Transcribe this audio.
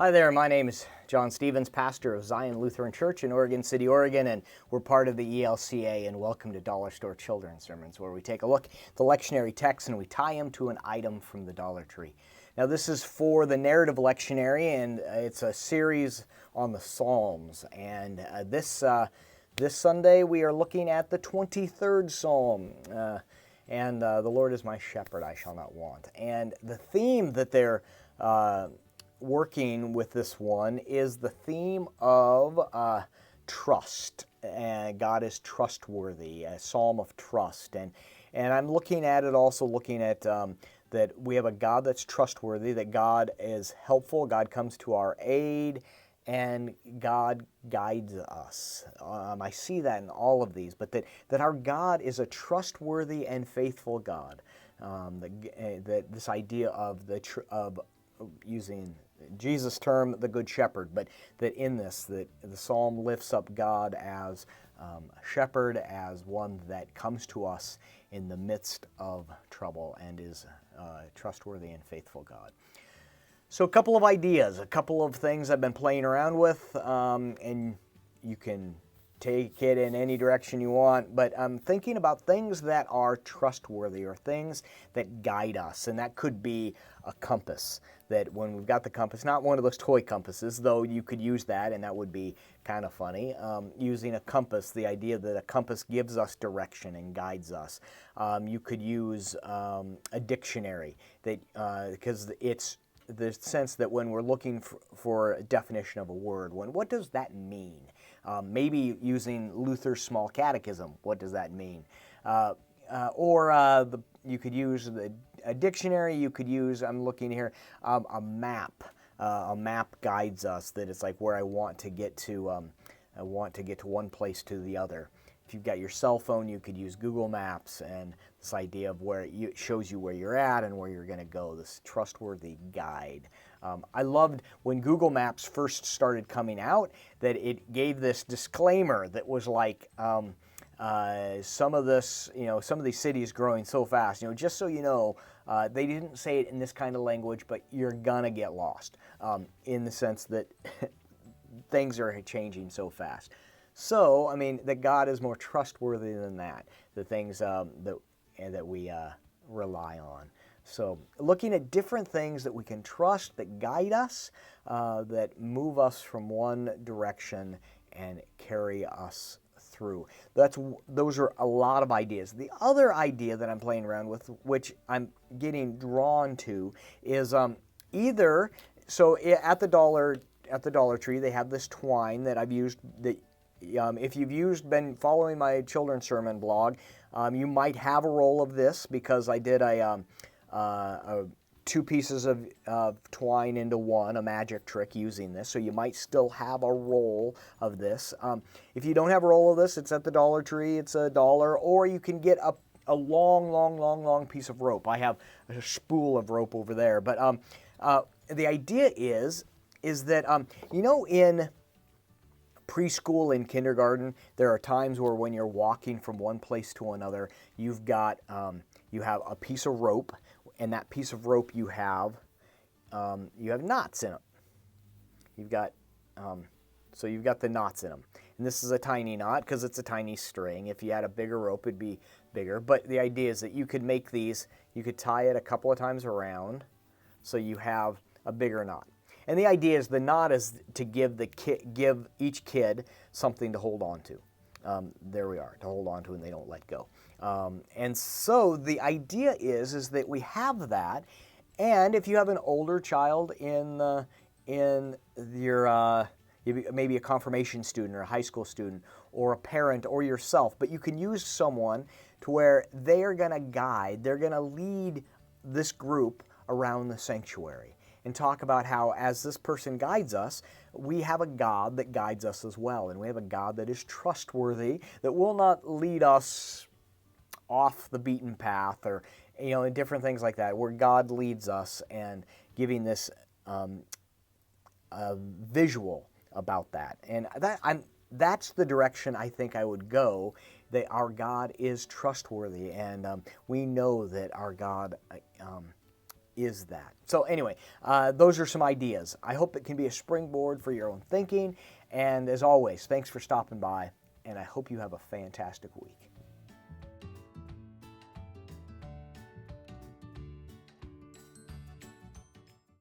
Hi there, my name is John Stevens, pastor of Zion Lutheran Church in Oregon City, Oregon, and we're part of the ELCA, and welcome to Dollar Store Children's Sermons, where we take a look at the lectionary text and we tie them to an item from the Dollar Tree. Now this is for the narrative lectionary, and it's a series on the Psalms, and this Sunday we are looking at the 23rd Psalm, and the Lord is my shepherd, I shall not want. And the theme that they're working with this one is the theme of trust. God is trustworthy, a psalm of trust. And I'm looking at it also looking at that we have a God that's trustworthy, that God is helpful, God comes to our aid, and God guides us. I see that in all of these, but that our God is a trustworthy and faithful God. That this idea of using Jesus' term, the Good Shepherd, but that in this, that the psalm lifts up God as a shepherd, as one that comes to us in the midst of trouble and is a trustworthy and faithful God. So a couple of ideas, a couple of things I've been playing around with, and you can take it in any direction you want, but I'm thinking about things that are trustworthy or things that guide us, and that could be a compass. That when we've got the compass, not one of those toy compasses, though you could use that and that would be kind of funny, using a compass, the idea that a compass gives us direction and guides us. You could use a dictionary, because it's the sense that when we're looking for a definition of a word, what does that mean? Maybe using Luther's Small Catechism, what does that mean? You could use a dictionary, you could use, I'm looking here, a map. A map guides us, that it's like where I want to get to one place to the other. If you've got your cell phone, you could use Google Maps, and this idea of where it shows you where you're at and where you're going to go, this trustworthy guide. I loved when Google Maps first started coming out that it gave this disclaimer that was like, some of these cities growing so fast, just so you know, they didn't say it in this kind of language, but you're gonna get lost, in the sense that things are changing so fast. So, I mean, that God is more trustworthy than that, the things that we rely on. So, looking at different things that we can trust, that guide us, that move us from one direction and carry us through. Those are a lot of ideas. The other idea that I'm playing around with, which I'm getting drawn to, is either, so at the Dollar Tree they have this twine that I've used. That if you've been following my children's sermon blog, you might have a roll of this, because I did two pieces of twine into one, a magic trick using this, so you might still have a roll of this. If you don't have a roll of this, it's at the Dollar Tree, it's $1, or you can get a long piece of rope. I have a spool of rope over there, but the idea is that, in preschool and kindergarten, there are times where when you're walking from one place to another, you have a piece of rope, and that piece of rope you have knots in it. You've got the knots in them, and this is a tiny knot because it's a tiny string. If you had a bigger rope, it'd be bigger. But the idea is that you could make these. You could tie it a couple of times around, so you have a bigger knot. And the idea is the knot is to give each kid something to hold on to. There we are, to hold on to, and they don't let go. And so the idea is that we have that, and if you have an older child in your maybe a confirmation student or a high school student or a parent or yourself, but you can use someone to where they are going to guide, they're going to lead this group around the sanctuary and talk about how, as this person guides us, we have a God that guides us as well, and we have a God that is trustworthy, that will not lead us off the beaten path, or and different things like that, where God leads us, and giving this visual about that. And that's the direction I think I would go, that our God is trustworthy, and we know that our God is that? So anyway, those are some ideas. I hope it can be a springboard for your own thinking. And as always, thanks for stopping by, and I hope you have a fantastic week.